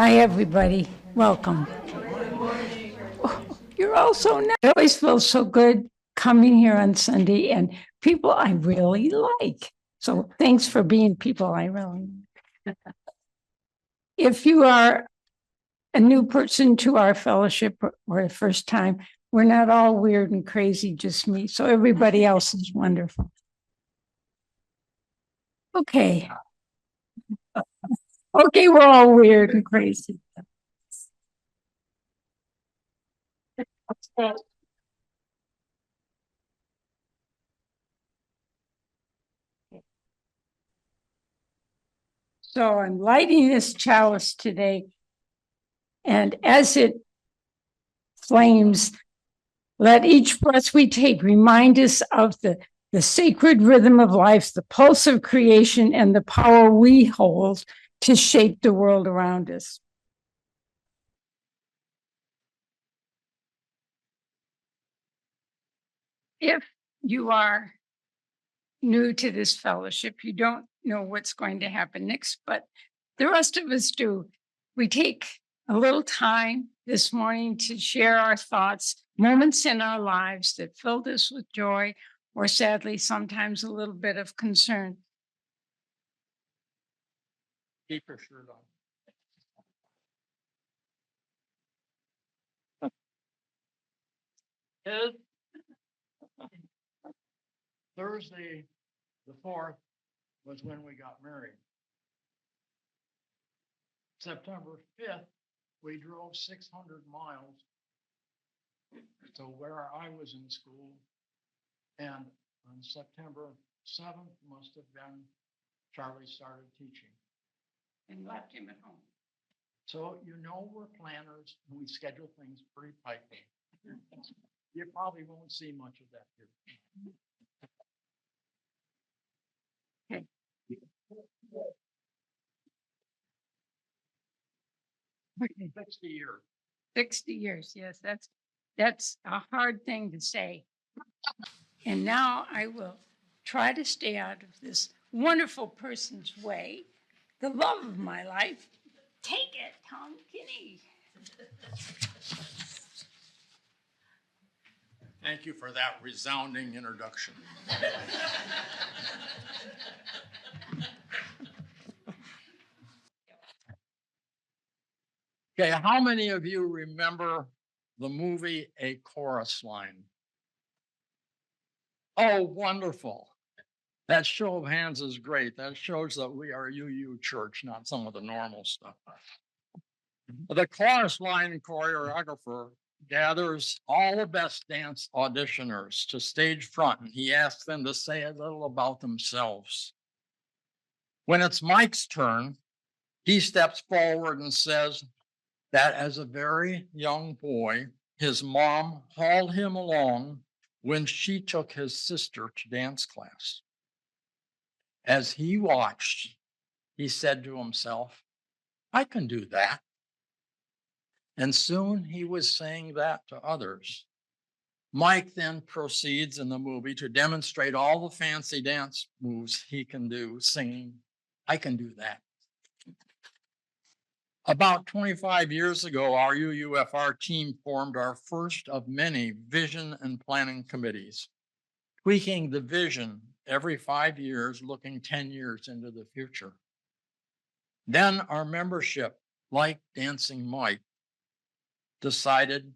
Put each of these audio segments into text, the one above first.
Hi, everybody. Welcome. Oh, you're all so nice. It always feels so good coming here on Sunday and people I really like. So thanks for being people I really like. If you are a new person to our fellowship or the first time, we're not all weird and crazy, just me. So everybody else is wonderful. Okay. Okay, we're all weird and crazy. So I'm lighting this chalice today, and as it flames, let each breath we take remind us of the sacred rhythm of life, the pulse of creation, and the power we hold to shape the world around us. If you are new to this fellowship, you don't know what's going to happen next, but the rest of us do. We take a little time this morning to share our thoughts, moments in our lives that filled us with joy, or sadly, sometimes a little bit of concern. Keep your shirt on. Thursday, the 4th, was when we got married. September 5th, we drove 600 miles to where I was in school. And on September 7th, must have been, Charlie started teaching. And left him at home. So, we're planners and we schedule things pretty tightly. You probably won't see much of that here. Okay. 60 years. 60 years, yes, that's a hard thing to say. And now I will try to stay out of this wonderful person's way, the love of my life. Take it, Tom Kinney. Thank you for that resounding introduction. Okay, how many of you remember the movie A Chorus Line? Oh, wonderful. That show of hands is great. That shows that we are UU church, not some of the normal stuff. The chorus line choreographer gathers all the best dance auditioners to stage front, and he asks them to say a little about themselves. When it's Mike's turn, he steps forward and says that as a very young boy, his mom hauled him along when she took his sister to dance class. As he watched, he said to himself, I can do that. And soon he was saying that to others. Mike then proceeds in the movie to demonstrate all the fancy dance moves he can do, singing, I can do that. About 25 years ago, our UUFR team formed our first of many vision and planning committees, tweaking the vision every 5 years, looking 10 years into the future. Then our membership, like Dancing Mike, decided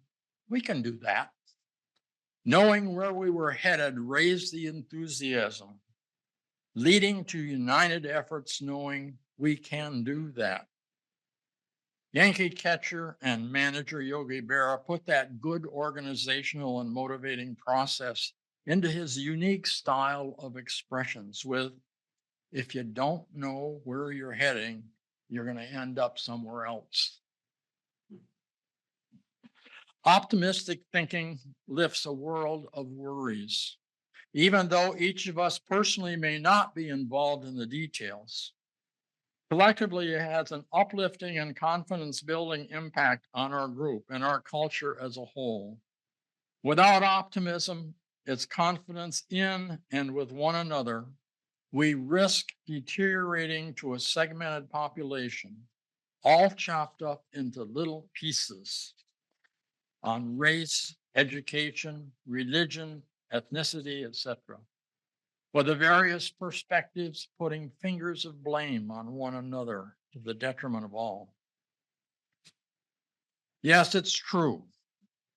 we can do that. Knowing where we were headed raised the enthusiasm, leading to united efforts knowing we can do that. Yankee catcher and manager Yogi Berra put that good organizational and motivating process into his unique style of expressions with, if you don't know where you're heading, you're going to end up somewhere else. Optimistic thinking lifts a world of worries. Even though each of us personally may not be involved in the details, collectively it has an uplifting and confidence-building impact on our group and our culture as a whole. Without optimism, it's confidence in and with one another, we risk deteriorating to a segmented population, all chopped up into little pieces on race, education, religion, ethnicity, etc., with the various perspectives putting fingers of blame on one another to the detriment of all. Yes, it's true.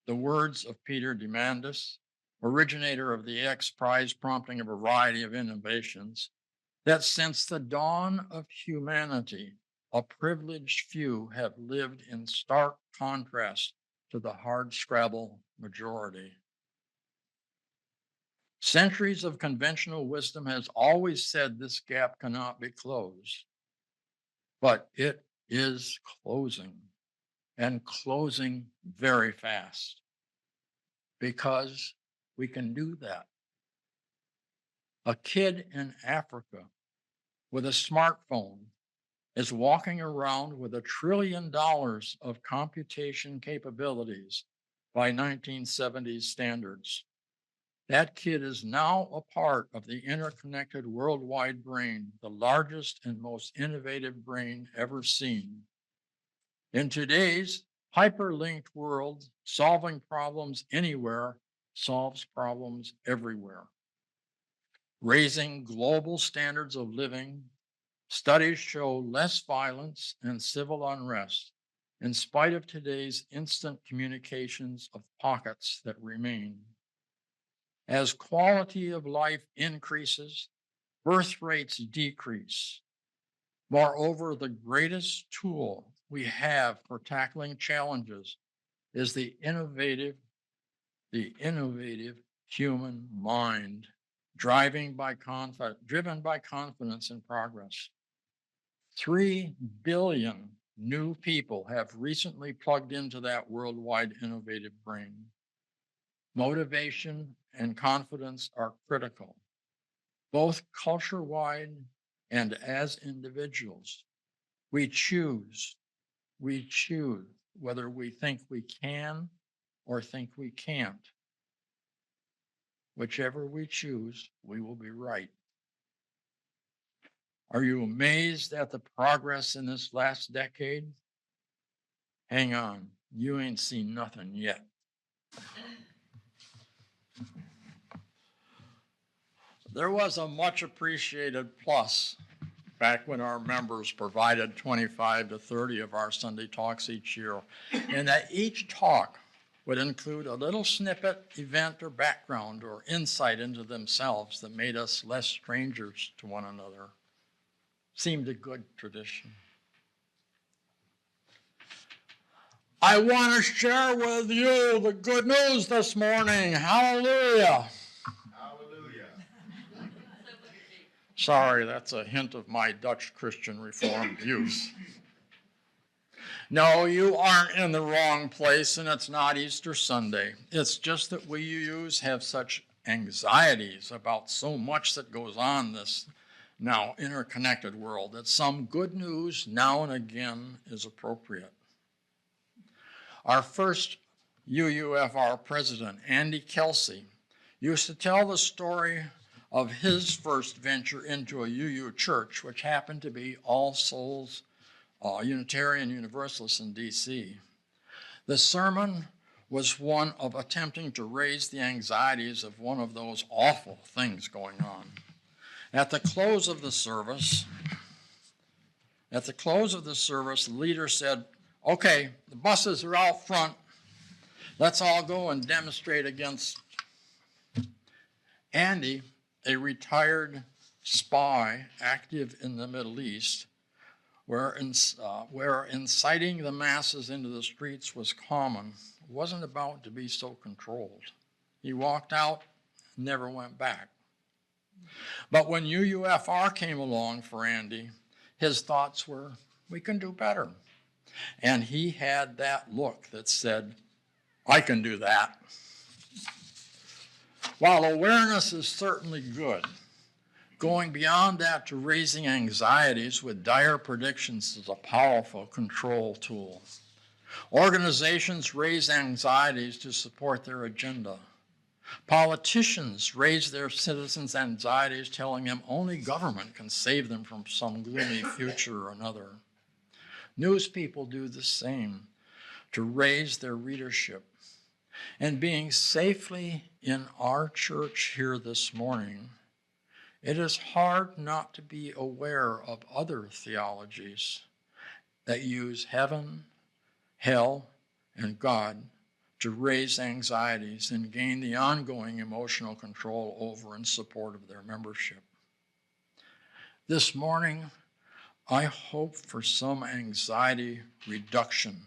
The words of Peter Diamandis, originator of the X Prize, prompting a variety of innovations, that since the dawn of humanity, a privileged few have lived in stark contrast to the hardscrabble majority. Centuries of conventional wisdom has always said this gap cannot be closed, but it is closing, and closing very fast, because we can do that. A kid in Africa with a smartphone is walking around with $1 trillion of computation capabilities by 1970s standards. That kid is now a part of the interconnected worldwide brain, the largest and most innovative brain ever seen. In today's hyperlinked world, solving problems anywhere solves problems everywhere. Raising global standards of living, studies show less violence and civil unrest in spite of today's instant communications of pockets that remain. As quality of life increases, birth rates decrease. Moreover, the greatest tool we have for tackling challenges is the innovative human mind, driven by confidence and progress. 3 billion new people have recently plugged into that worldwide innovative brain. Motivation and confidence are critical, both culture-wide and as individuals. We choose whether we think we can or think we can't. Whichever we choose, we will be right. Are you amazed at the progress in this last decade? Hang on, you ain't seen nothing yet. There was a much appreciated plus back when our members provided 25 to 30 of our Sunday talks each year, and that each talk would include a little snippet, event, or background or insight into themselves that made us less strangers to one another. Seemed a good tradition. I want to share with you the good news this morning. Hallelujah. Hallelujah. Sorry, that's a hint of my Dutch Christian Reformed youth. No, you aren't in the wrong place, and it's not Easter Sunday. It's just that we UUs have such anxieties about so much that goes on in this now interconnected world that some good news now and again is appropriate. Our first UUFR president, Andy Kelsey, used to tell the story of his first venture into a UU church, which happened to be All Souls Unitarian Universalist in D.C. The sermon was one of attempting to raise the anxieties of one of those awful things going on. At the close of the service, the leader said, "Okay, the buses are out front. Let's all go and demonstrate against." Andy, a retired spy active in the Middle East, where inciting the masses into the streets was common, wasn't about to be so controlled. He walked out, never went back. But when UUFR came along for Andy, his thoughts were, we can do better. And he had that look that said, I can do that. While awareness is certainly good, going beyond that to raising anxieties with dire predictions is a powerful control tool. Organizations raise anxieties to support their agenda. Politicians raise their citizens' anxieties, telling them only government can save them from some gloomy future or another. News people do the same to raise their readership. And being safely in our church here this morning, it is hard not to be aware of other theologies that use heaven, hell, and God to raise anxieties and gain the ongoing emotional control over and support of their membership. This morning, I hope for some anxiety reduction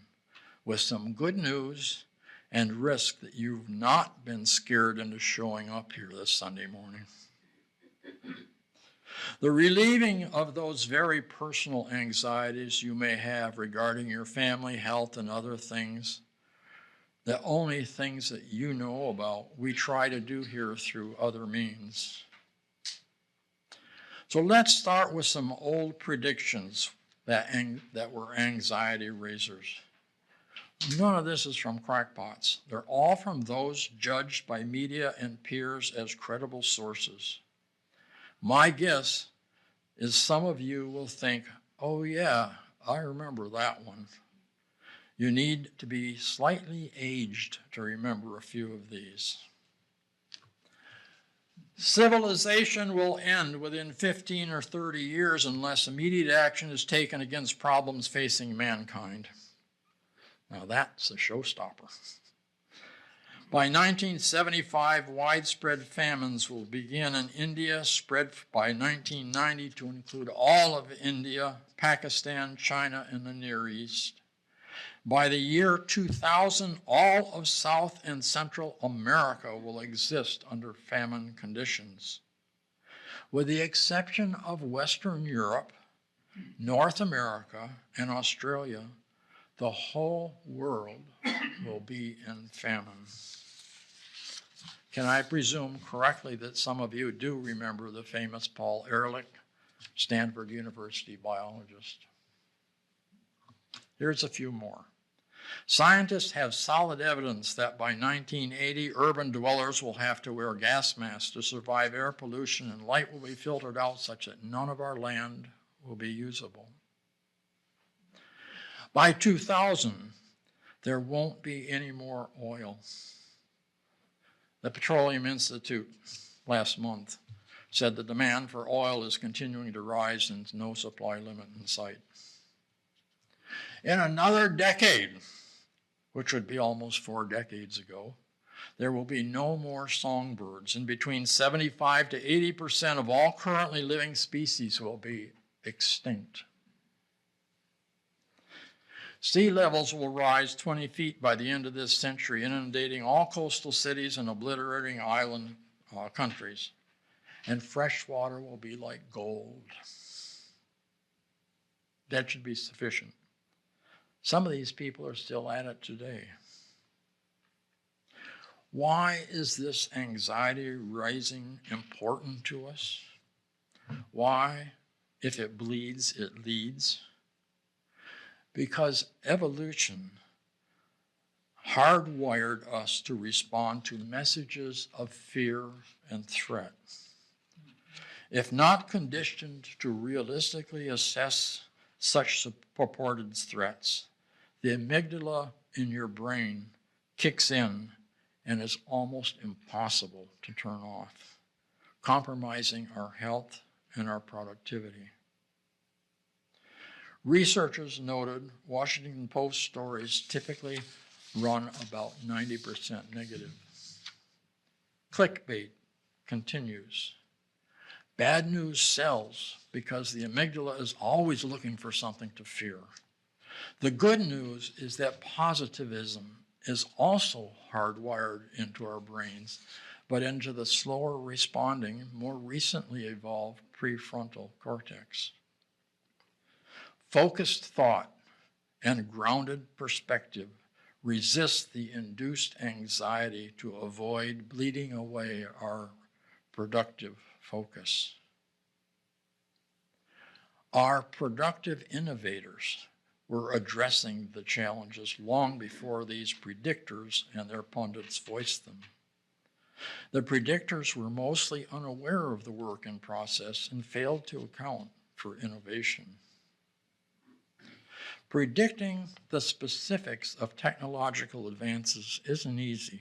with some good news and risk that you've not been scared into showing up here this Sunday morning. The relieving of those very personal anxieties you may have regarding your family, health, and other things, the only things that you know about, we try to do here through other means. So let's start with some old predictions that were anxiety raisers. None of this is from crackpots. They're all from those judged by media and peers as credible sources. My guess is some of you will think, oh yeah, I remember that one. You need to be slightly aged to remember a few of these. Civilization will end within 15 or 30 years unless immediate action is taken against problems facing mankind. Now that's a showstopper. By 1975, widespread famines will begin in India, spread by 1990 to include all of India, Pakistan, China, and the Near East. By the year 2000, all of South and Central America will exist under famine conditions. With the exception of Western Europe, North America, and Australia, the whole world will be in famine. Can I presume correctly that some of you do remember the famous Paul Ehrlich, Stanford University biologist? Here's a few more. Scientists have solid evidence that by 1980, urban dwellers will have to wear gas masks to survive air pollution, and light will be filtered out such that none of our land will be usable. By 2000, there won't be any more oil. The Petroleum Institute last month said the demand for oil is continuing to rise and no supply limit in sight. In another decade, which would be almost 4 decades ago, there will be no more songbirds, and between 75 to 80% of all currently living species will be extinct. Sea levels will rise 20 feet by the end of this century, inundating all coastal cities and obliterating island countries. And fresh water will be like gold. That should be sufficient. Some of these people are still at it today. Why is this anxiety rising important to us? Why, if it bleeds, it leads? Because evolution hardwired us to respond to messages of fear and threat. If not conditioned to realistically assess such purported threats, the amygdala in your brain kicks in and is almost impossible to turn off, compromising our health and our productivity. Researchers noted Washington Post stories typically run about 90% negative. Clickbait continues. Bad news sells because the amygdala is always looking for something to fear. The good news is that positivism is also hardwired into our brains, but into the slower responding, more recently evolved prefrontal cortex. Focused thought and grounded perspective resist the induced anxiety to avoid bleeding away our productive focus. Our productive innovators were addressing the challenges long before these predictors and their pundits voiced them. The predictors were mostly unaware of the work in process and failed to account for innovation. Predicting the specifics of technological advances isn't easy.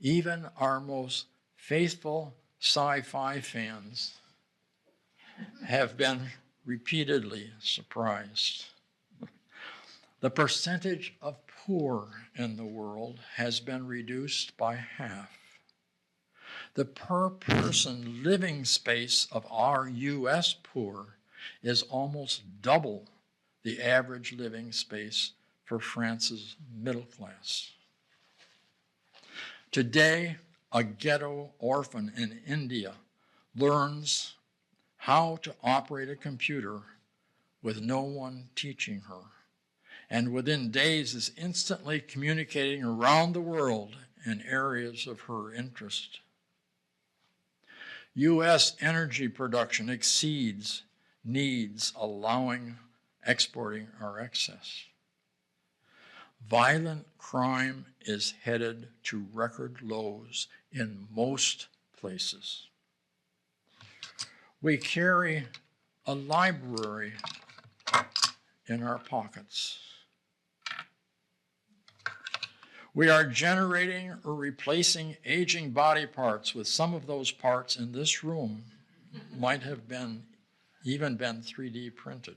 Even our most faithful sci-fi fans have been repeatedly surprised. The percentage of poor in the world has been reduced by half. The per person living space of our U.S. poor is almost double the average living space for France's middle class. Today, a ghetto orphan in India learns how to operate a computer with no one teaching her, and within days is instantly communicating around the world in areas of her interest. U.S. energy production exceeds needs, allowing exporting our excess. Violent crime is headed to record lows in most places. We carry a library in our pockets. We are generating or replacing aging body parts with some of those parts in this room might have even been 3D printed.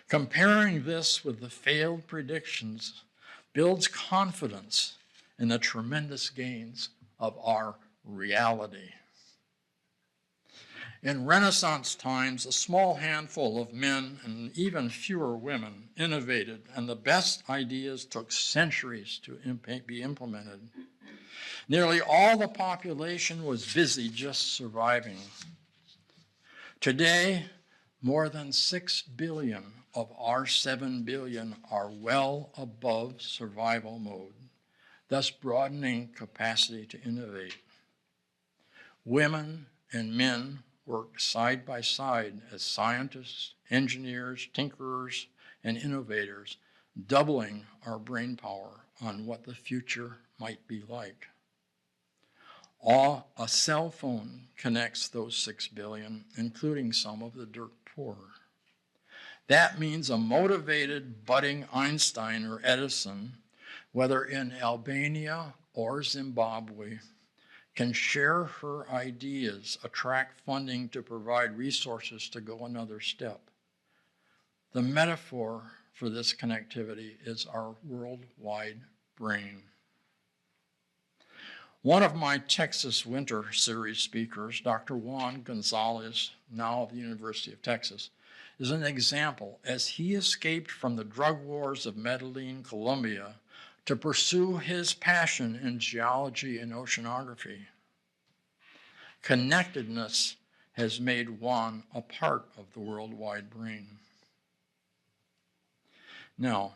Comparing this with the failed predictions builds confidence in the tremendous gains of our reality. In Renaissance times, a small handful of men and even fewer women innovated, and the best ideas took centuries to be implemented. Nearly all the population was busy just surviving. Today, more than 6 billion of our 7 billion are well above survival mode, thus broadening capacity to innovate. Women and men work side by side as scientists, engineers, tinkerers, and innovators, doubling our brain power on what the future might be like. A cell phone connects those 6 billion, including some of the dirt poor. That means a motivated, budding Einstein or Edison, whether in Albania or Zimbabwe, can share her ideas, attract funding to provide resources to go another step. The metaphor for this connectivity is our worldwide brain. One of my Texas Winter Series speakers, Dr. Juan Gonzalez, now of the University of Texas, is an example as he escaped from the drug wars of Medellin, Colombia, to pursue his passion in geology and oceanography. Connectedness has made Juan a part of the worldwide brain. Now,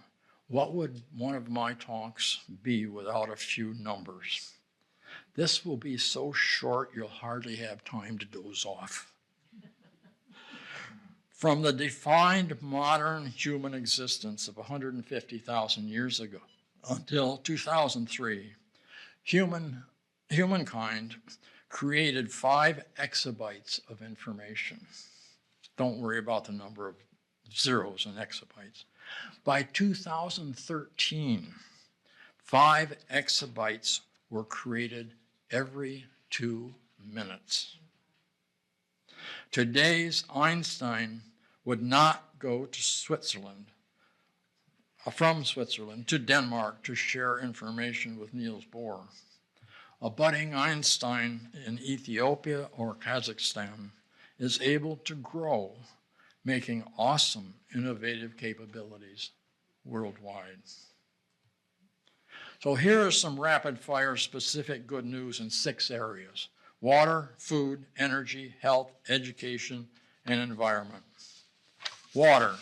what would one of my talks be without a few numbers? This will be so short you'll hardly have time to doze off. From the defined modern human existence of 150,000 years ago until 2003, humankind created 5 exabytes of information. Don't worry about the number of zeros in exabytes. By 2013, 5 exabytes were created every 2 minutes. Today's Einstein would not go to Switzerland, from Switzerland to Denmark to share information with Niels Bohr. A budding Einstein in Ethiopia or Kazakhstan is able to grow, making awesome, innovative capabilities worldwide. So here is some rapid-fire specific good news in 6 areas: water, food, energy, health, education, and environment. Water.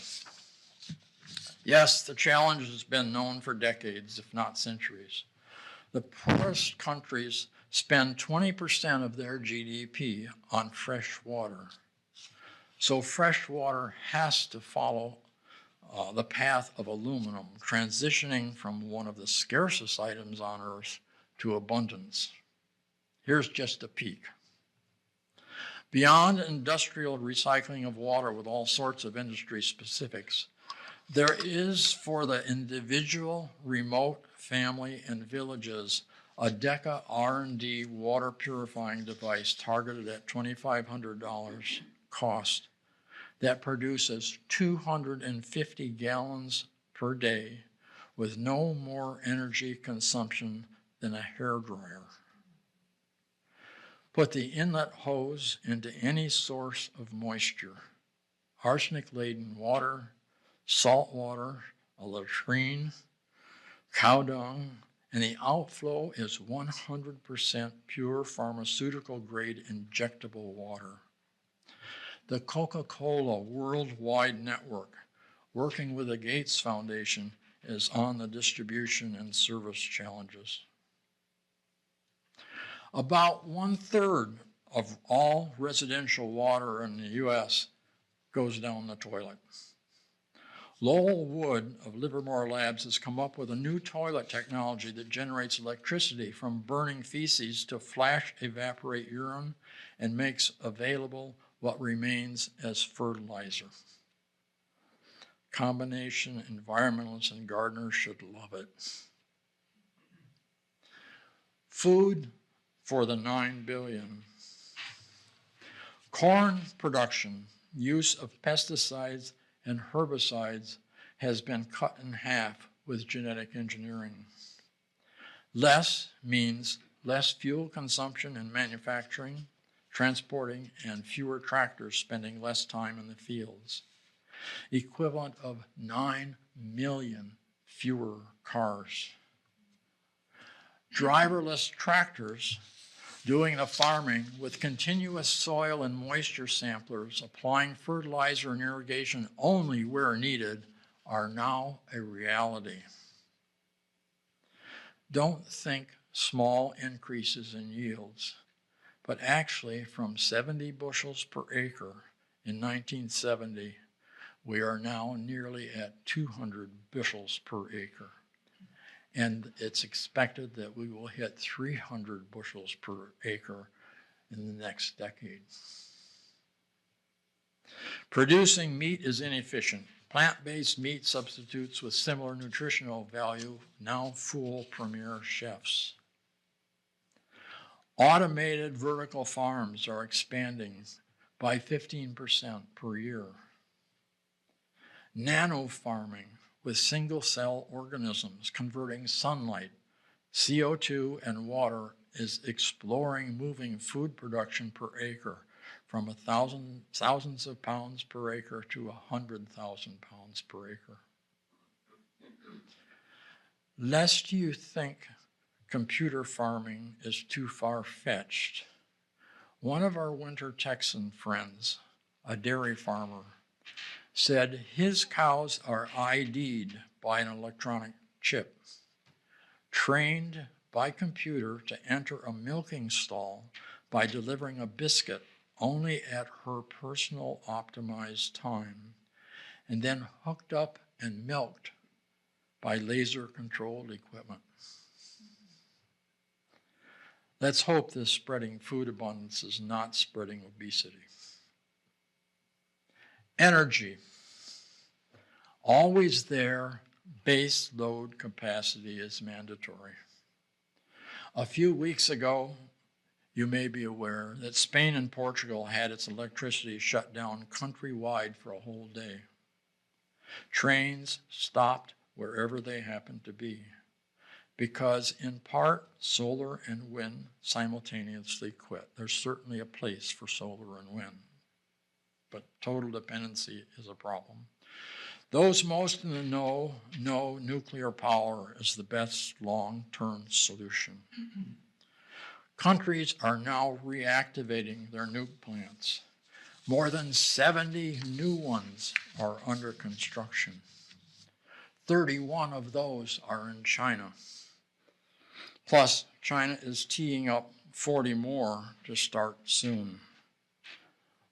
Yes, the challenge has been known for decades, if not centuries. The poorest countries spend 20% of their GDP on fresh water. So fresh water has to follow the path of aluminum, transitioning from one of the scarcest items on Earth to abundance. Here's just a peek. Beyond industrial recycling of water with all sorts of industry specifics, there is for the individual, remote, family, and villages a DECA R&D water purifying device targeted at $2,500 cost that produces 250 gallons per day with no more energy consumption than a hairdryer. Put the inlet hose into any source of moisture, arsenic-laden water, salt water, a latrine, cow dung, and the outflow is 100% pure pharmaceutical-grade injectable water. The Coca-Cola Worldwide Network, working with the Gates Foundation, is on the distribution and service challenges. About 1/3 of all residential water in the U.S. goes down the toilet. Lowell Wood of Livermore Labs has come up with a new toilet technology that generates electricity from burning feces to flash evaporate urine and makes available what remains as fertilizer. Combination environmentalists and gardeners should love it. Food for the 9 billion. Corn production, use of pesticides and herbicides has been cut in half with genetic engineering. Less means less fuel consumption in manufacturing, transporting, and fewer tractors spending less time in the fields. Equivalent of 9 million fewer cars. Driverless tractors doing the farming with continuous soil and moisture samplers, applying fertilizer and irrigation only where needed, are now a reality. Don't think small increases in yields, but actually from 70 bushels per acre in 1970, we are now nearly at 200 bushels per acre. And it's expected that we will hit 300 bushels per acre in the next decade. Producing meat is inefficient. Plant-based meat substitutes with similar nutritional value now fool premier chefs. Automated vertical farms are expanding by 15% per year. Nano farming with single-cell organisms converting sunlight, CO2, and water is exploring moving food production per acre from thousands of pounds per acre to 100,000 pounds per acre. Lest you think computer farming is too far-fetched, one of our winter Texan friends, a dairy farmer, said his cows are ID'd by an electronic chip, trained by computer to enter a milking stall by delivering a biscuit only at her personal optimized time, and then hooked up and milked by laser-controlled equipment. Let's hope this spreading food abundance is not spreading obesity. Energy. Always there, base load capacity is mandatory. A few weeks ago, you may be aware that Spain and Portugal had its electricity shut down countrywide for a whole day. Trains stopped wherever they happened to be, because in part, solar and wind simultaneously quit. There's certainly a place for solar and wind, but total dependency is a problem. Those most in the know nuclear power is the best long-term solution. Countries are now reactivating their nuke plants. More than 70 new ones are under construction. 31 of those are in China. Plus, China is teeing up 40 more to start soon.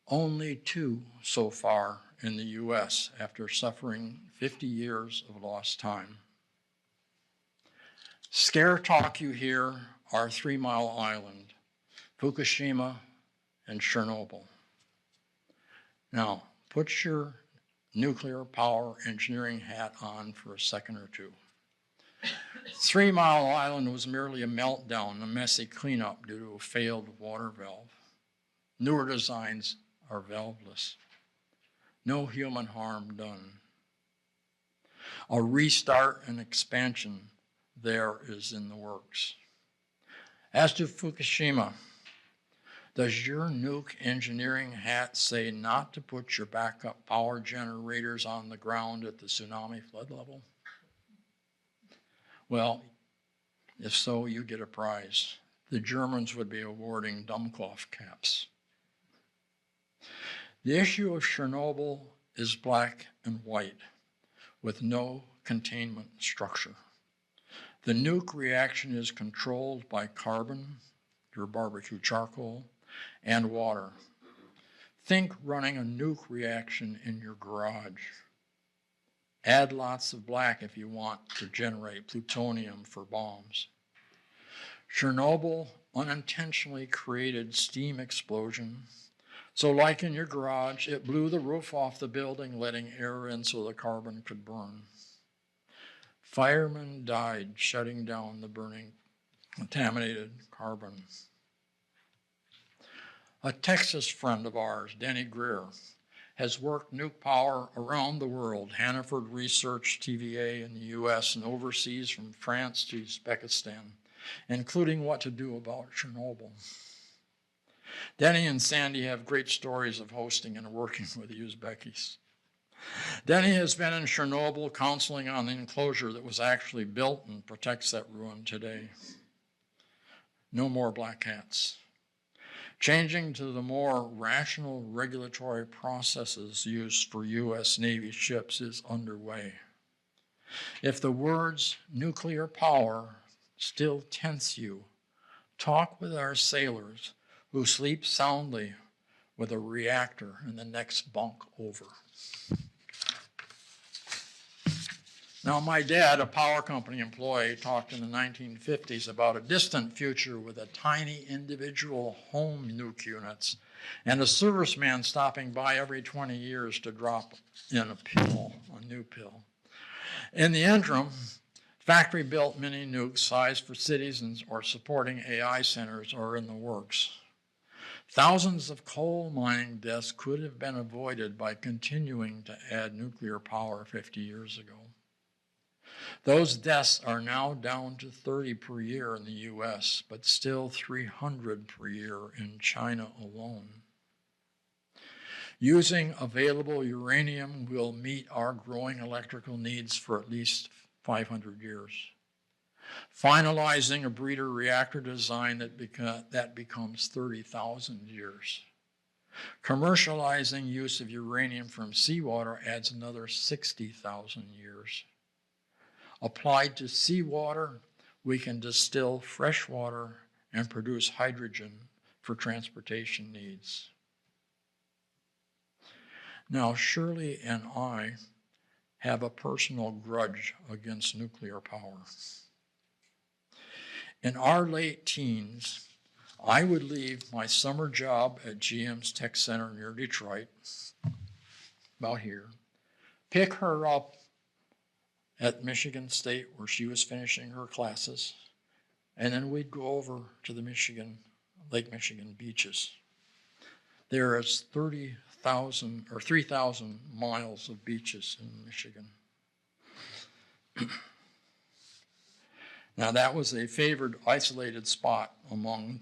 Only 2 so far in the U.S. after suffering 50 years of lost time. Scare talk you hear are 3 Mile Island, Fukushima, and Chernobyl. Now, put your nuclear power engineering hat on for a second or two. 3 Mile Island was merely a meltdown, a messy cleanup due to a failed water valve. Newer designs are valveless. No human harm done. A restart and expansion there is in the works. As to Fukushima, does your nuke engineering hat say not to put your backup power generators on the ground at the tsunami flood level? Well, if so, you get a prize. The Germans would be awarding Dummkopf caps. The issue of Chernobyl is black and white, with no containment structure. The nuke reaction is controlled by carbon, your barbecue charcoal, and water. Think running a nuke reaction in your garage. Add lots of black if you want to generate plutonium for bombs. Chernobyl unintentionally created steam explosion. So like in your garage, it blew the roof off the building, letting air in so the carbon could burn. Firemen died shutting down the burning contaminated carbon. A Texas friend of ours, Denny Greer, has worked nuke power around the world, Hannaford Research, TVA in the US and overseas from France to Uzbekistan, including what to do about Chernobyl. Denny and Sandy have great stories of hosting and working with the Uzbekis. Denny has been in Chernobyl counseling on the enclosure that was actually built and protects that ruin today. No more black hats. Changing to the more rational regulatory processes used for U.S. Navy ships is underway. If the words nuclear power still tense you, talk with our sailors who sleep soundly with a reactor in the next bunk over. Now, my dad, a power company employee, talked in the 1950s about a distant future with a tiny individual home nuke units and a serviceman stopping by every 20 years to drop in a pill, a new pill. In the interim, factory-built mini nukes sized for cities or supporting AI centers are in the works. Thousands of coal mining deaths could have been avoided by continuing to add nuclear power 50 years ago. Those deaths are now down to 30 per year in the US, but still 300 per year in China alone. Using available uranium will meet our growing electrical needs for at least 500 years. Finalizing a breeder reactor design that becomes 30,000 years. Commercializing use of uranium from seawater adds another 60,000 years. Applied to seawater, we can distill fresh water and produce hydrogen for transportation needs. Now, Shirley and I have a personal grudge against nuclear power. In our late teens, I would leave my summer job at GM's Tech Center near Detroit, about here, pick her up at Michigan State where she was finishing her classes, and then we'd go over to the Lake Michigan beaches. There is 3,000 miles of beaches in Michigan. Now that was a favored isolated spot among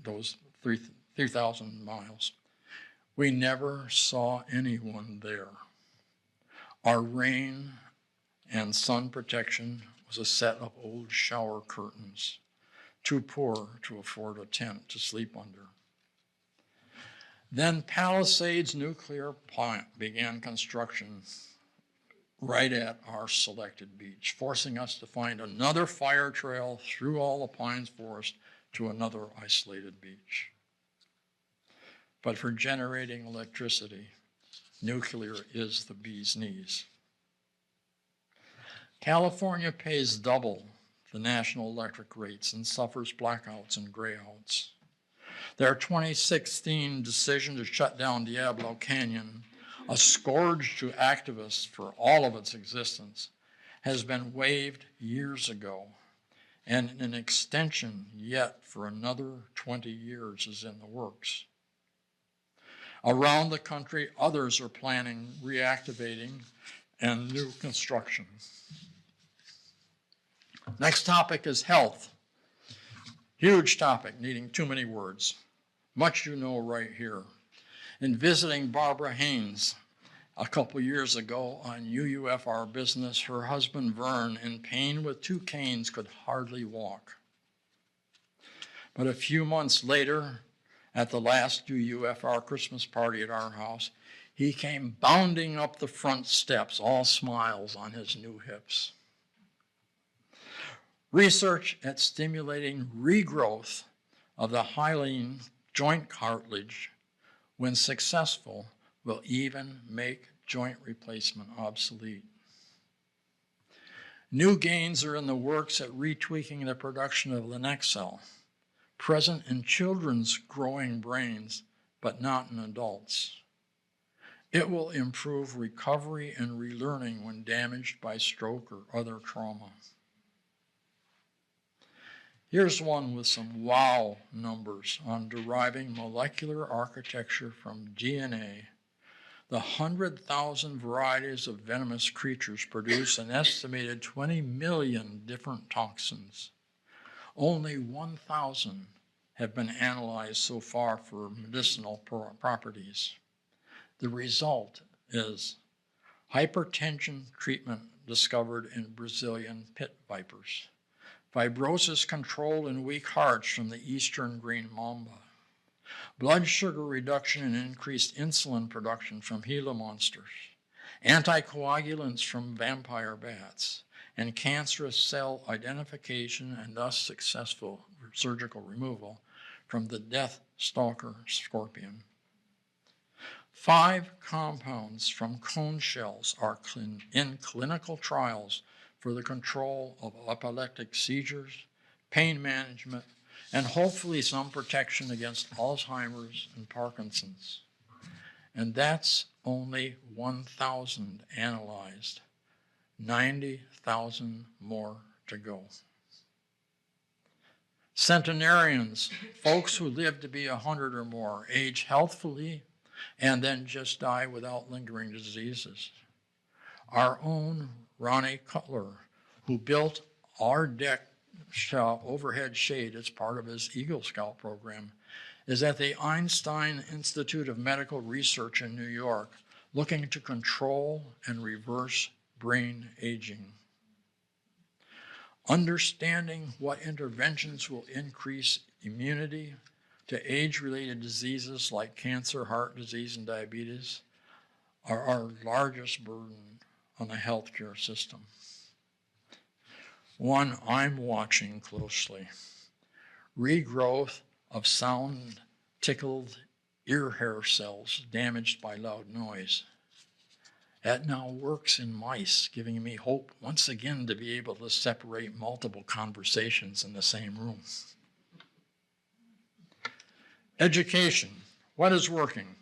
those 3,000 miles. We never saw anyone there. Our rain and sun protection was a set of old shower curtains, too poor to afford a tent to sleep under. Then Palisades Nuclear Plant began construction right at our selected beach, forcing us to find another fire trail through all the pines forest to another isolated beach. But for generating electricity, nuclear is the bee's knees. California pays double the national electric rates and suffers blackouts and grayouts. Their 2016 decision to shut down Diablo Canyon, a scourge to activists for all of its existence, has been waived years ago, and an extension yet for another 20 years is in the works. Around the country, others are planning reactivating and new construction. Next topic is health. Huge topic, needing too many words. Much you know right here. In visiting Barbara Haynes a couple years ago on UUFR Business, her husband Vern, in pain with 2 canes, could hardly walk. But a few months later, at the last UUFR Christmas party at our house, he came bounding up the front steps, all smiles on his new hips. Research at stimulating regrowth of the hyaline joint cartilage, when successful, will even make joint replacement obsolete. New gains are in the works at retweaking the production of Lenexel, present in children's growing brains, but not in adults. It will improve recovery and relearning when damaged by stroke or other trauma. Here's one with some wow numbers on deriving molecular architecture from DNA. The 100,000 varieties of venomous creatures produce an estimated 20 million different toxins. Only 1,000 have been analyzed so far for medicinal properties. The result is hypertension treatment discovered in Brazilian pit vipers, fibrosis control in weak hearts from the eastern green mamba, blood sugar reduction and increased insulin production from Gila monsters, anticoagulants from vampire bats, and cancerous cell identification and thus successful surgical removal from the death stalker scorpion. 5 compounds from cone shells are in clinical trials for the control of epileptic seizures, pain management, and hopefully some protection against Alzheimer's and Parkinson's. And that's only 1,000 analyzed, 90,000 more to go. Centenarians, folks who live to be 100 or more, age healthfully and then just die without lingering diseases. Our own Ronnie Cutler, who built our deck overhead shade as part of his Eagle Scout program, is at the Einstein Institute of Medical Research in New York, looking to control and reverse brain aging. Understanding what interventions will increase immunity to age-related diseases like cancer, heart disease, and diabetes are our largest burden on the healthcare system. One I'm watching closely: regrowth of sound-tickled ear hair cells damaged by loud noise. That now works in mice, giving me hope once again to be able to separate multiple conversations in the same room. Education. What is working?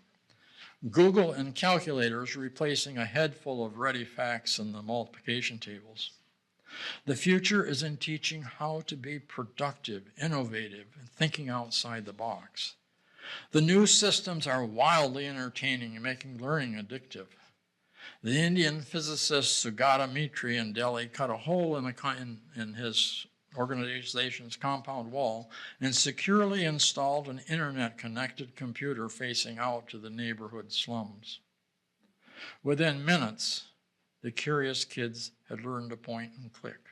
Google and calculators replacing a head full of ready facts in the multiplication tables. The future is in teaching how to be productive, innovative, and thinking outside the box. The new systems are wildly entertaining and making learning addictive. The Indian physicist Sugata Mitri in Delhi cut a hole in his organization's compound wall and securely installed an internet-connected computer facing out to the neighborhood slums. Within minutes, the curious kids had learned to point and click.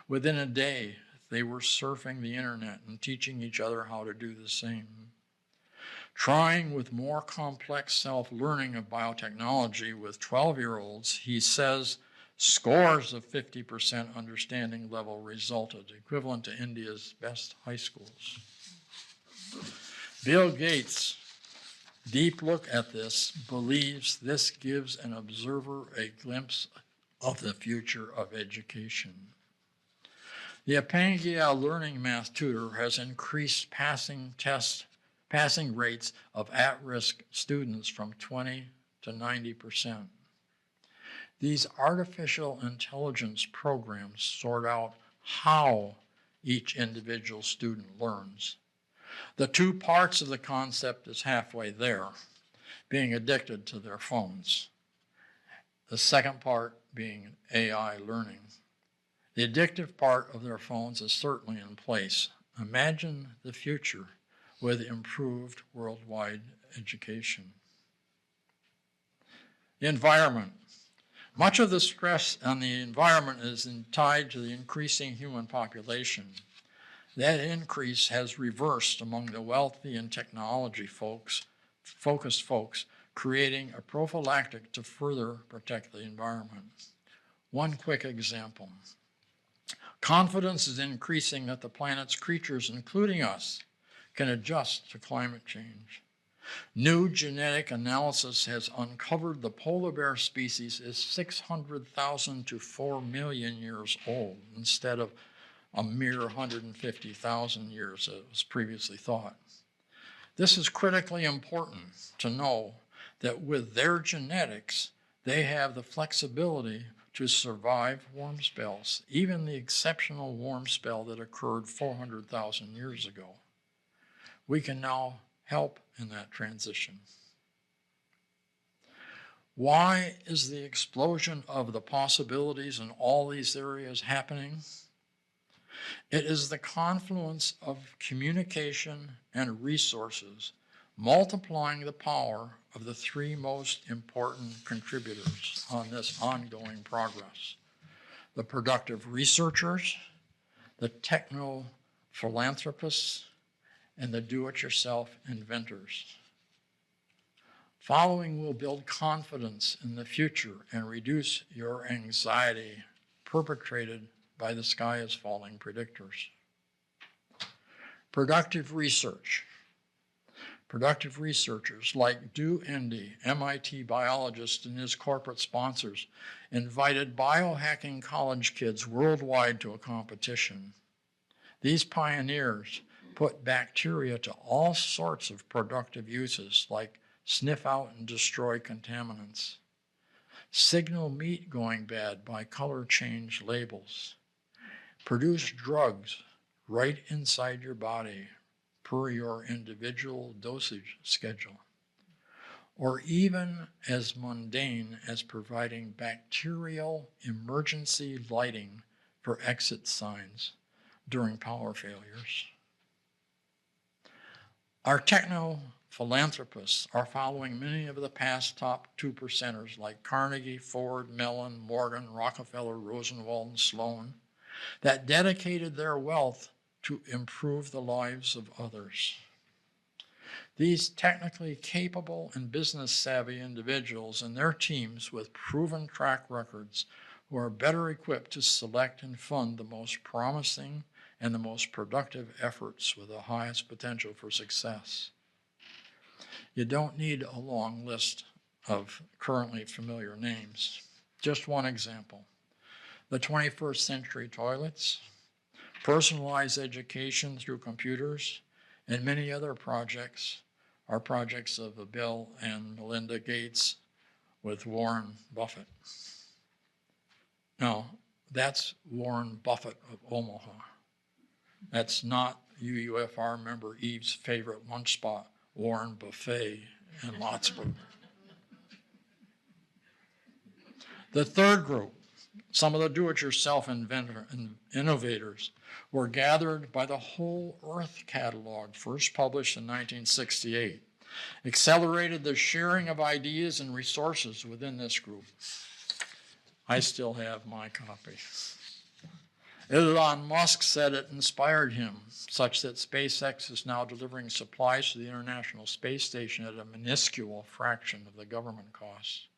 Within a day, they were surfing the internet and teaching each other how to do the same. Trying with more complex self-learning of biotechnology with 12-year-olds, he says scores of 50% understanding level resulted, equivalent to India's best high schools. Bill Gates' deep look at this believes this gives an observer a glimpse of the future of education. The Apangya Learning Math Tutor has increased passing test passing rates of at-risk students from 20 to 90%. These artificial intelligence programs sort out how each individual student learns. The two parts of the concept is halfway there, being addicted to their phones. The second part being AI learning. The addictive part of their phones is certainly in place. Imagine the future with improved worldwide education. The environment. Much of the stress on the environment is tied to the increasing human population. That increase has reversed among the wealthy and focused folks, creating a prophylactic to further protect the environment. One quick example. Confidence is increasing that the planet's creatures, including us, can adjust to climate change. New genetic analysis has uncovered the polar bear species is 600,000 to 4 million years old instead of a mere 150,000 years as was previously thought. This is critically important to know that with their genetics, they have the flexibility to survive warm spells, even the exceptional warm spell that occurred 400,000 years ago. We can now help in that transition. Why is the explosion of the possibilities in all these areas happening? It is the confluence of communication and resources multiplying the power of the three most important contributors on this ongoing progress: the productive researchers, the techno-philanthropists, and the do-it-yourself inventors. Following will build confidence in the future and reduce your anxiety perpetrated by the sky is falling predictors. Productive research. Productive researchers like Du Indy, MIT biologist, and his corporate sponsors invited biohacking college kids worldwide to a competition. These pioneers put bacteria to all sorts of productive uses, like sniff out and destroy contaminants, signal meat going bad by color change labels, produce drugs right inside your body per your individual dosage schedule, or even as mundane as providing bacterial emergency lighting for exit signs during power failures. Our techno-philanthropists are following many of the past top 2%ers like Carnegie, Ford, Mellon, Morgan, Rockefeller, Rosenwald, and Sloan that dedicated their wealth to improve the lives of others. These technically capable and business-savvy individuals and their teams with proven track records who are better equipped to select and fund the most promising and the most productive efforts with the highest potential for success. You don't need a long list of currently familiar names. Just one example: the 21st century toilets, personalized education through computers, and many other projects are projects of Bill and Melinda Gates with Warren Buffett. Now, that's Warren Buffett of Omaha. That's not UUFR member Eve's favorite lunch spot, Warren Buffet in Lotsburg. The third group, some of the do-it-yourself innovators, were gathered by the Whole Earth Catalog, first published in 1968, accelerated the sharing of ideas and resources within this group. I still have my copy. Elon Musk said it inspired him, such that SpaceX is now delivering supplies to the International Space Station at a minuscule fraction of the government costs.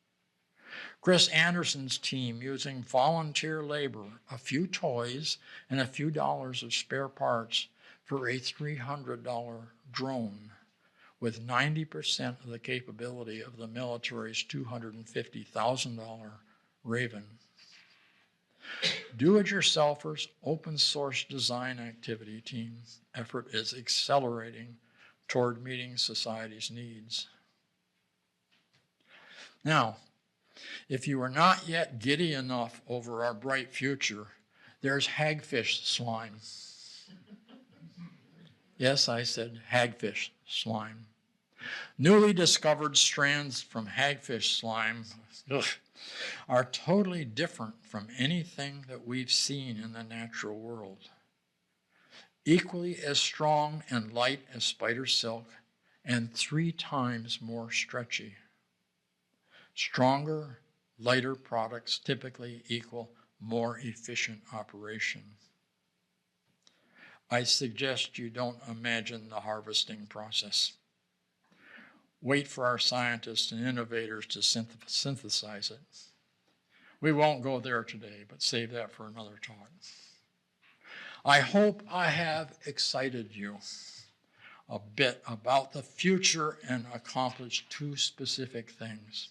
Chris Anderson's team, using volunteer labor, a few toys, and a few dollars of spare parts for a $300 drone with 90% of the capability of the military's $250,000 Raven. Do-it-yourselfers' open source design activity team effort is accelerating toward meeting society's needs. Now, if you are not yet giddy enough over our bright future, there's hagfish slime. Yes, I said hagfish slime. Newly discovered strands from hagfish slime are totally different from anything that we've seen in the natural world. Equally as strong and light as spider silk, and 3 times more stretchy. Stronger, lighter products typically equal more efficient operation. I suggest you don't imagine the harvesting process. Wait for our scientists and innovators to synthesize it. We won't go there today, but save that for another talk. I hope I have excited you a bit about the future and accomplished 2 specific things.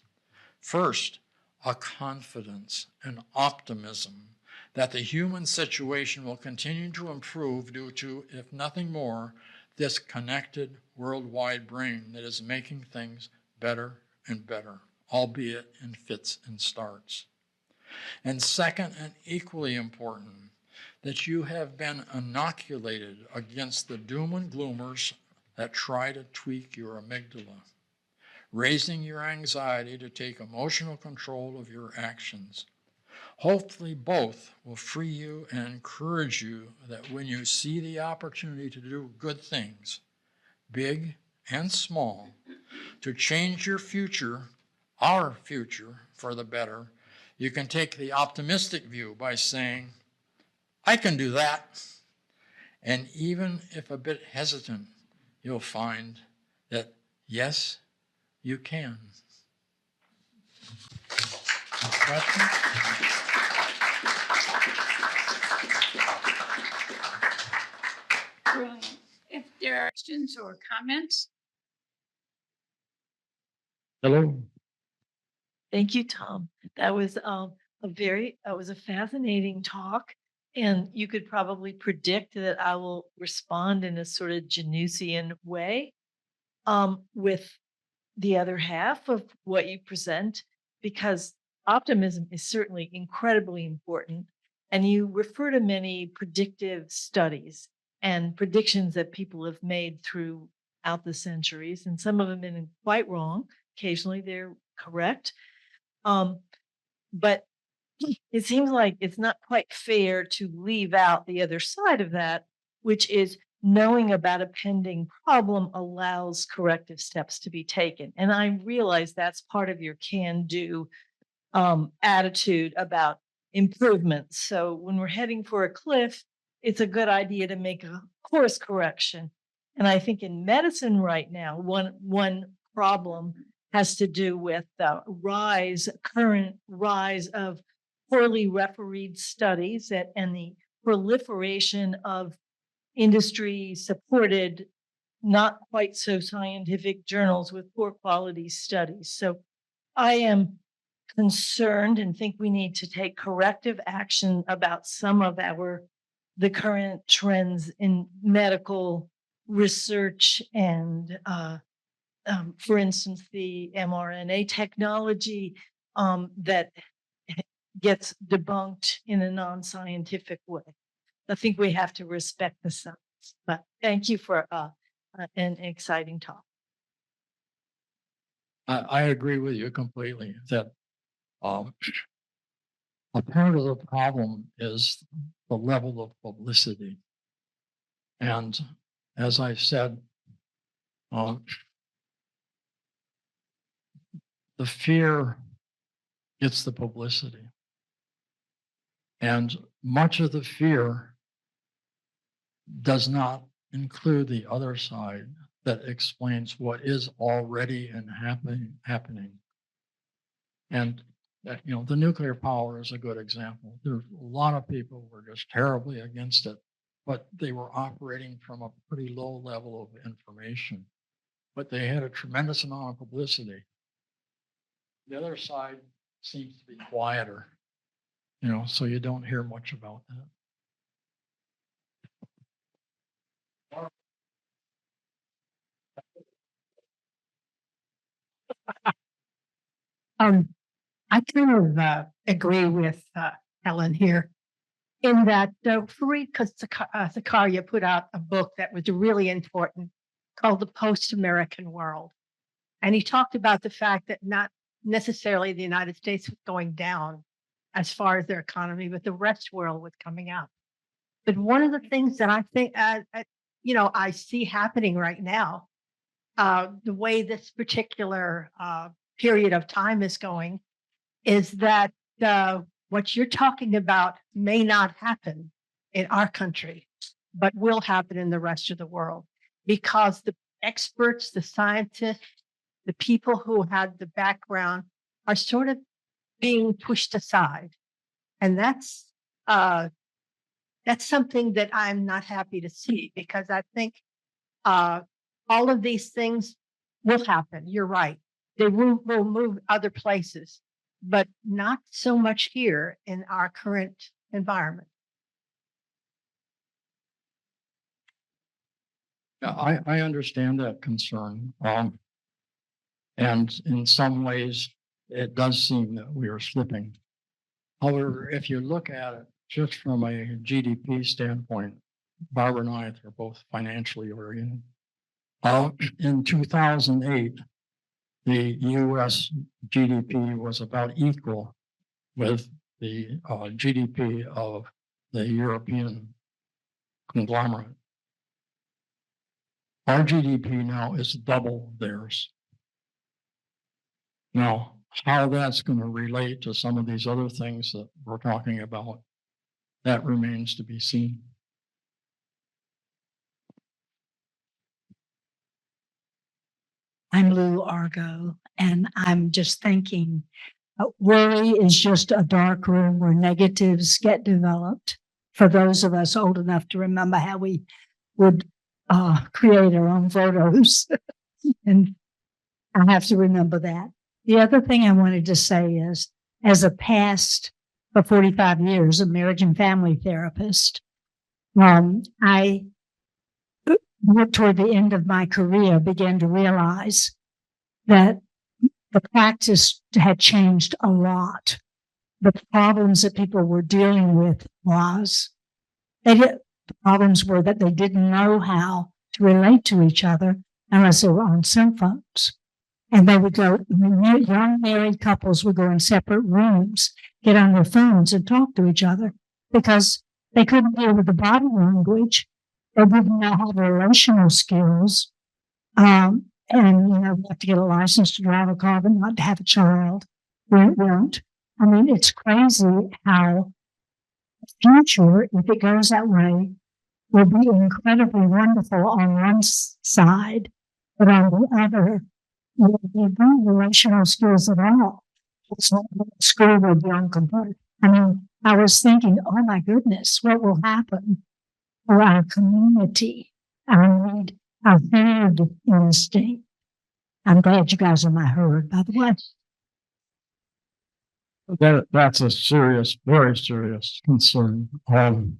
First, a confidence and optimism that the human situation will continue to improve due to, if nothing more, this connected worldwide brain that is making things better and better, albeit in fits and starts. And second, and equally important, that you have been inoculated against the doom and gloomers that try to tweak your amygdala, raising your anxiety to take emotional control of your actions. Hopefully both will free you and encourage you that when you see the opportunity to do good things, big and small, to change your future, our future, for the better, you can take the optimistic view by saying, I can do that. And even if a bit hesitant, you'll find that, yes, you can. Questions? Brilliant. If there are questions or comments? Hello. Thank you, Tom. That was a fascinating talk. And you could probably predict that I will respond in a sort of Janusian way with the other half of what you present, because optimism is certainly incredibly important. And you refer to many predictive studies and predictions that people have made throughout the centuries, and some of them have been quite wrong. Occasionally they're correct. But it seems like it's not quite fair to leave out the other side of that, which is knowing about a pending problem allows corrective steps to be taken. And I realize that's part of your can-do attitude about improvements. So when we're heading for a cliff, it's a good idea to make a course correction. And I think in medicine right now, one problem has to do with the current rise of poorly refereed studies and the proliferation of industry supported, not quite so scientific journals with poor quality studies. So I am concerned and think we need to take corrective action about some of the current trends in medical research and for instance, the mRNA technology that gets debunked in a non-scientific way. I think we have to respect the science. But thank you for an exciting talk. I agree with you completely that a part of the problem is the level of publicity. And as I said, the fear gets the publicity. And much of the fear does not include the other side that explains what is already and happening. And the nuclear power is a good example. There's a lot of people who were just terribly against it, but they were operating from a pretty low level of information. But they had a tremendous amount of publicity. The other side seems to be quieter, so you don't hear much about that. I kind of agree with Helen here in that Fareed Zakaria put out a book that was really important called The Post-American World. And he talked about the fact that not necessarily the United States was going down as far as their economy, but the rest of the world was coming up. But one of the things that I think, I see happening right now, the way this particular period of time is going, is that what you're talking about may not happen in our country, but will happen in the rest of the world because the experts, the scientists, the people who had the background are sort of being pushed aside. And that's something that I'm not happy to see because I think all of these things will happen. You're right. They will move other places, but not so much here in our current environment. Yeah, I understand that concern. And in some ways, it does seem that we are slipping. However, if you look at it just from a GDP standpoint, Barbara and I are both financially oriented. In 2008, the US GDP was about equal with the GDP of the European conglomerate. Our GDP now is double theirs. Now, how that's going to relate to some of these other things that we're talking about, that remains to be seen. I'm Lou Argo, and I'm just thinking worry is just a dark room where negatives get developed. For those of us old enough to remember how we would create our own photos. And I have to remember that. The other thing I wanted to say is, as a past, for 45 years, a marriage and family therapist, I toward the end of my career began to realize that the practice had changed a lot. The problems that people were dealing with the problems were that they didn't know how to relate to each other unless they were on cell phones. And they would go, young married couples would go in separate rooms, get on their phones and talk to each other because they couldn't deal with the body language. They didn't know how the relational skills. And, you have to get a license to drive a car, but not to have a child. We won't. I mean, it's crazy how the future, if it goes that way, will be incredibly wonderful on one side, but on the other, you don't relational skills at all. It's not school with young component. I mean, I was thinking, oh my goodness, what will happen for our community? I need a herd instinct. I'm glad you guys are my herd, by the way. That's a serious, very serious concern. And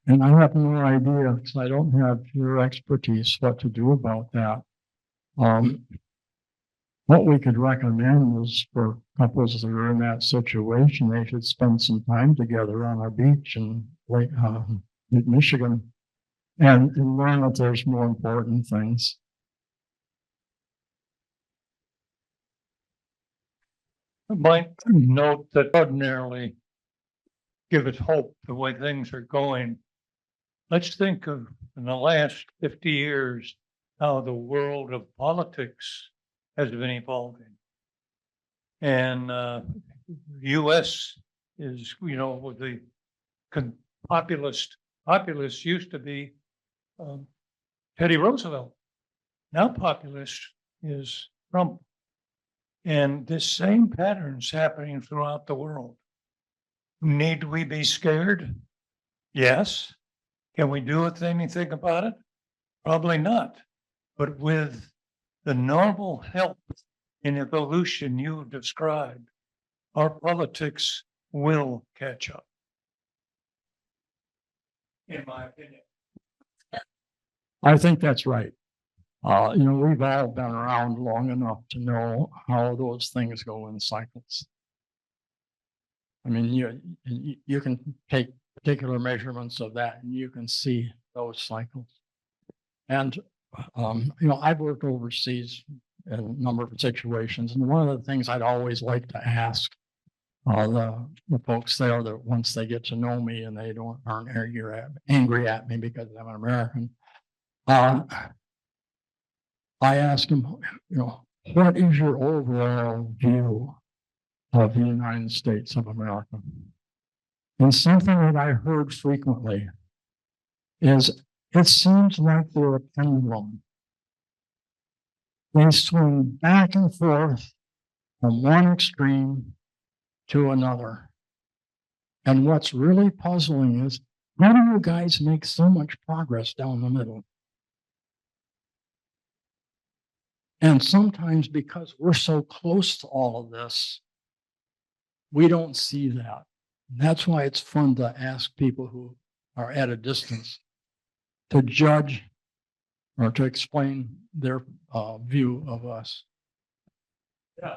I have no idea, because I don't have your expertise, what to do about that. What we could recommend is for couples that are in that situation, they should spend some time together on a beach in Lake Michigan and learn that there's more important things. I might note that ordinarily give it hope the way things are going. Let's think of in the last 50 years how the world of politics has been evolving. And U.S. is, with the populist used to be Teddy Roosevelt. Now populist is Trump. And this same pattern's happening throughout the world. Need we be scared? Yes. Can we do anything about it? Probably not. But with the normal help in evolution you described, our politics will catch up. In my opinion. I think that's right. We've all been around long enough to know how those things go in cycles. I mean, you can take particular measurements of that and you can see those cycles. And, I've worked overseas in a number of situations. And one of the things I'd always like to ask the folks there, that once they get to know me and they aren't angry at me because I'm an American, I ask them, what is your overall view of the United States of America? And something that I heard frequently is it seems like we're a pendulum. They swing back and forth from one extreme to another. And what's really puzzling is, how do you guys make so much progress down the middle? And sometimes because we're so close to all of this, we don't see that. That's why it's fun to ask people who are at a distance to judge or to explain their view of us. Yeah.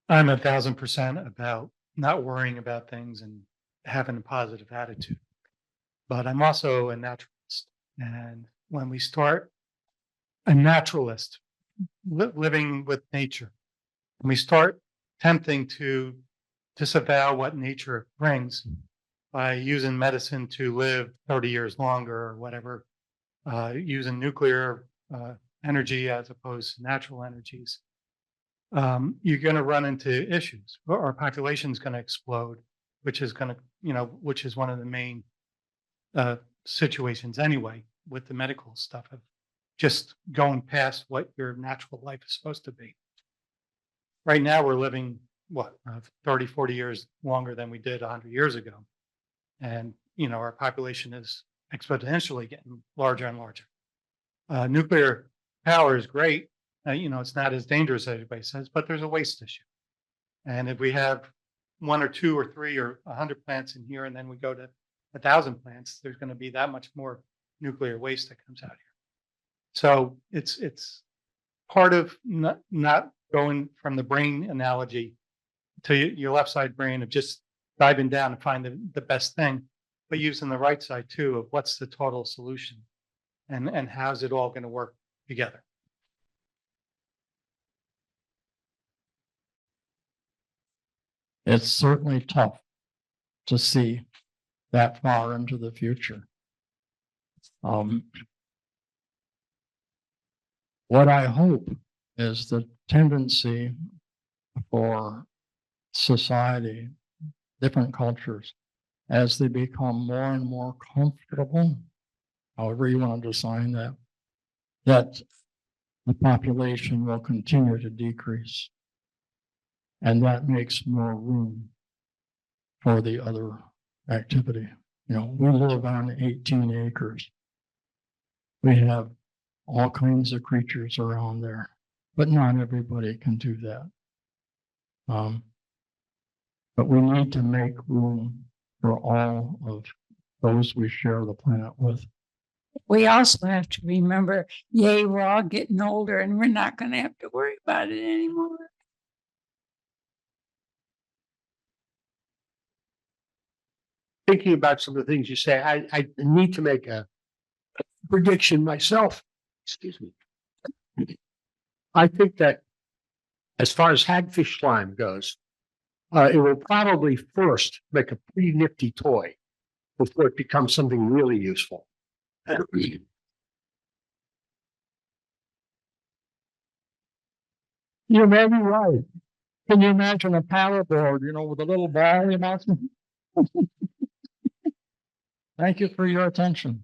I'm 1,000% about not worrying about things and having a positive attitude. But I'm also a naturalist. And when we start a naturalist living with nature, and we start attempting to disavow what nature brings by using medicine to live 30 years longer or whatever, using nuclear energy as opposed to natural energies, you're going to run into issues. Our population is going to explode, which is going to, which is one of the main situations anyway, with the medical stuff of just going past what your natural life is supposed to be. Right now, we're living 30, 40 years longer than we did 100 years ago. And, our population is exponentially getting larger and larger. Nuclear power is great. It's not as dangerous as everybody says, but there's a waste issue. And if we have 1 or 2 or 3 or 100 plants in here, and then we go to 1,000 plants, there's going to be that much more nuclear waste that comes out here. So it's part of not going from the brain analogy to your left side brain of just diving down and find the best thing, but using the right side too of what's the total solution and how's it all going to work together. It's certainly tough to see that far into the future. What I hope is the tendency for society, different cultures, as they become more and more comfortable, however you want to define that, that the population will continue to decrease. And that makes more room for the other activity. We live on 18 acres. We have all kinds of creatures around there, but not everybody can do that. But we need to make room for all of those we share the planet with. We also have to remember, we're all getting older and we're not going to have to worry about it anymore. Thinking about some of the things you say, I need to make a prediction myself. Excuse me. I think that as far as hagfish slime goes, it will probably first make a pretty nifty toy before it becomes something really useful. You may be right. Can you imagine a paddleboard, with a little ball in it? Thank you for your attention.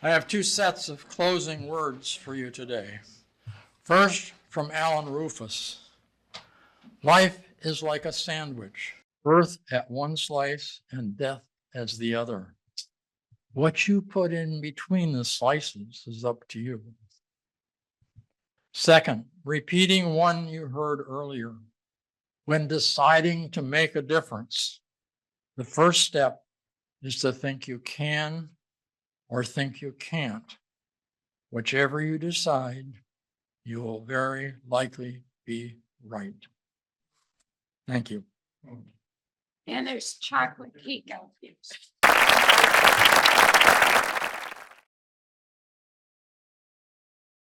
I have 2 sets of closing words for you today. First, from Alan Rufus. Life is like a sandwich, birth at one slice and death as the other. What you put in between the slices is up to you. Second, repeating one you heard earlier. When deciding to make a difference, The first step is to think you can or think you can't. Whichever you decide, you will very likely be right. Thank you. And there's chocolate cake out there.